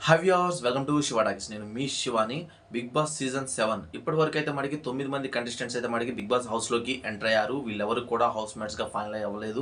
Hi viewers, welcome to Shiva talkies. నేను మీ Shivani. Big Boss season 7 ఇప్పటి వరకు అయితే మనకి 9 మంది కంటెస్టెంట్స్ అయితే మనకి బిగ్ బాస్ హౌస్లోకి ఎంటర్ అయ్యారు. వీళ్ళెవరు కూడా హౌస్ మేట్స్గా ఫైనల్ అవ్వలేదు,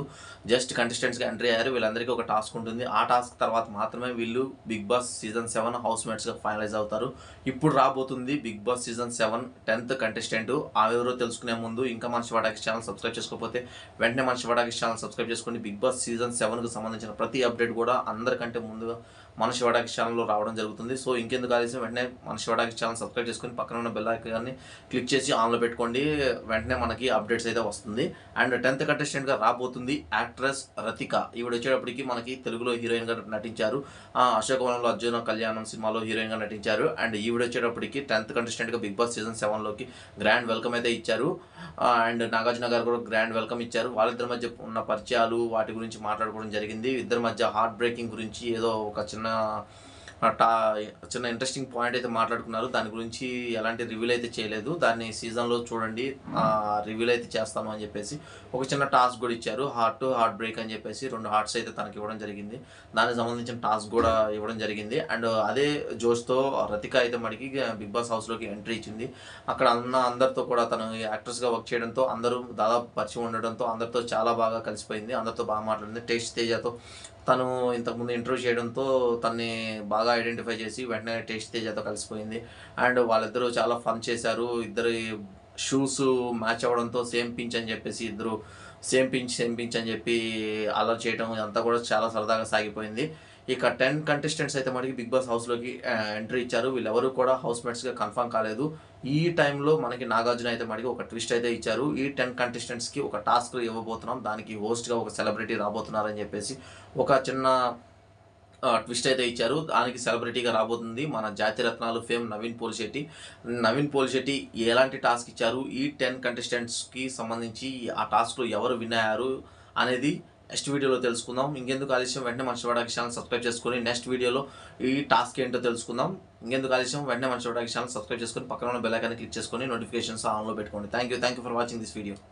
జస్ట్ కంటెస్టెంట్స్గా ఎంటర్ అయ్యారు. వీళ్ళందరికీ ఒక టాస్క్ ఉంటుంది. ఆ టాస్క్ తర్వాత మాత్రమే వీళ్ళు బిగ్ బాస్ సీజన్ 7 హౌస్ మేట్స్గా ఫైనలైజ్ అవుతారు. ఇప్పుడు రాబోతుంది big Boss season 7 10th contestant. ఎవరో తెలుసుకునే ముందు ఇంకా మన శివ టాకీస్ ఛానల్ సబ్స్క్రైబ్ చేసుకోకపోతే వెంటనే మన శివ టాకీస్ ఛానల్ సబ్స్క్రైబ్ చేసుకోండి. బిగ్ బాస్ సీజన్ 7కు సంబంధించిన ప్రతి అప్డేట్ కూడా అందరికంటే ముందుగా మన శివ టాకీస్ ఛానల్లో రావడం జరుగుతుంది. సో ఇంకెందుకు ఆలస్యం, వెంటనే మన శివ టాకీస్ ఛానల్ సబ్స్క్రైబ్ చేసుకొని పక్కన ఉన్న బెల్ ఐకాన్ని క్లిక్ చేసి ఆన్లో పెట్టుకోండి. వెంటనే మనకి అప్డేట్స్ అయితే వస్తుంది. అండ్ 10th కంటెస్టెంట్గా రాబోతుంది యాక్ట్రెస్ రతిక. ఈవిడ వచ్చేటప్పటికి మనకి తెలుగులో హీరోయిన్గా నటించారు. అశోకవనంలో అర్జున కళ్యాణం సినిమాలో హీరోయిన్గా నటించారు. అండ్ ఈవిడ వచ్చేటప్పటికి 10th కంటెస్టెంట్గా బిగ్ బాస్ సీజన్ 7లోకి గ్రాండ్ వెల్కమ్ అయితే ఇచ్చారు. అండ్ నాగార్జున గారు కూడా గ్రాండ్ వెల్కమ్ ఇచ్చారు. వాళ్ళిద్దరి మధ్య ఉన్న పరిచయాలు వాటి గురించి మాట్లాడుకోవడం జరిగింది. ఇద్దరి మధ్య హార్ట్ బ్రేకింగ్ గురించి ఏదో ఒక చిన్న ఇంట్రెస్టింగ్ పాయింట్ అయితే మాట్లాడుకున్నారు. దాని గురించి ఎలాంటి రివ్యూలు అయితే చేయలేదు. దాన్ని సీజన్లో చూడండి, రివ్యూలు అయితే చేస్తాను అని చెప్పేసి ఒక చిన్న టాస్క్ కూడా ఇచ్చారు. హార్ట్ బ్రేక్ అని చెప్పేసి 2 హార్ట్స్ అయితే తనకి ఇవ్వడం జరిగింది. దానికి సంబంధించిన టాస్క్ కూడా ఇవ్వడం జరిగింది. అండ్ అదే జోష్తో రతిక అయితే మనకి బిగ్ బాస్ హౌస్లోకి ఎంట్రీ ఇచ్చింది. అక్కడ అందరితో కూడా తను యాక్ట్రెస్గా వర్క్ చేయడంతో అందరూ దాదాపు పరిచయం ఉండడంతో అందరితో చాలా బాగా కలిసిపోయింది. అందరితో బాగా మాట్లాడింది. టేస్ట్ తేజతో తను ఇంతకుముందు ఇంటర్వ్యూ చేయడంతో తన్ని బాగా ఐడెంటిఫై చేసి వెంటనే టేస్ట్ తేజతో కలిసిపోయింది. అండ్ వాళ్ళిద్దరూ చాలా ఫన్ చేశారు. ఇద్దరు షూస్ మ్యాచ్ అవ్వడంతో సేమ్ పించ్ అని చెప్పేసి ఇద్దరు సేమ్ పించ్ అని చెప్పి అలా చేయడం ఇదంతా కూడా చాలా సరదాగా సాగిపోయింది. ఇక 10 కంటెస్టెంట్స్ అయితే మనకి బిగ్ బాస్ హౌస్లోకి ఎంట్రీ ఇచ్చారు. వీళ్ళెవరూ కూడా హౌస్ మేట్స్గా కన్ఫర్మ్ కాలేదు. ఈ టైంలో మనకి నాగార్జున అయితే మనకి ఒక ట్విస్ట్ అయితే ఇచ్చారు. ఈ 10 కంటెస్టెంట్స్కి ఒక టాస్క్ ఇవ్వబోతున్నాం, దానికి హోస్ట్గా ఒక సెలబ్రిటీ రాబోతున్నారని చెప్పేసి ఒక చిన్న ట్విస్ట్ అయితే ఇచ్చారు. దానికి సెలబ్రిటీగా రాబోతుంది మన జాతిరత్నాలు ఫేమ్ నవీన్ పోలిశెట్టి ఎలాంటి టాస్క్ ఇచ్చారు, ఈ 10 కంటెస్టెంట్స్కి సంబంధించి ఆ టాస్క్లో ఎవరు విన్ అయ్యారు అనేది నెక్స్ట్ వీడియోలో తెలుసుకుందాం. ఇంకెందుకు ఆలస్యం, వెంటనే మన శివ టాకీస్ ఛానల్ సబ్స్క్రైబ్ చేసుకొని నెక్స్ట్ వీడియోలో ఈ టాస్క్ ఏంటో తెలుసుకుందాం. ఇంకెందుకు ఆలస్యం, వెంటనే మన శివ టాకీస్ ఛానల్ సబ్స్క్రైబ్ చేసుకొని పక్కన ఉన్న బెల్ ఐకాన్ని క్లిక్ చేసుకొని నోటిఫికేషన్స్ ఆన్లో పెట్టుకోండి. Thank you for watching this video.